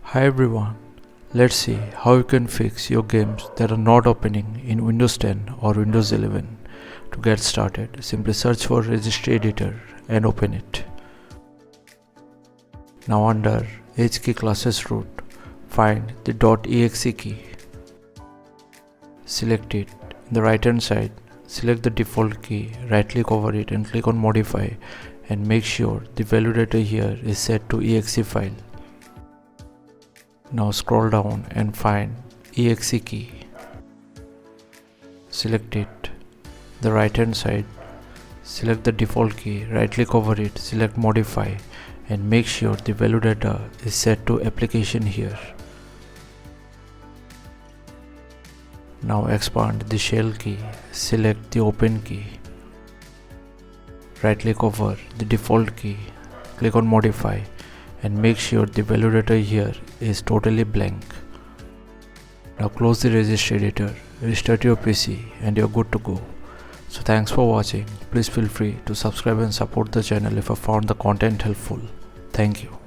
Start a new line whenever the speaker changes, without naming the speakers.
Hi everyone, let's see how you can fix your games that are not opening in Windows 10 or Windows 11. To get started, simply search for Registry Editor and open it. Now under HKey classes root, find the .exe key. Select it. In the right hand side, select the default key, right click over it and click on modify and make sure the value data here is set to exe file. Now scroll down and find exe key. Select it. The right hand side, select the default key, right click over it, select modify and make sure the value data is set to application here. Now expand the shell key, select the open key, right click over the default key, click on modify and make sure the value data here is totally blank. Now close the registry editor, restart your PC and you're good to go. So thanks for watching. Please feel free to subscribe and support the channel if you found the content helpful. Thank you.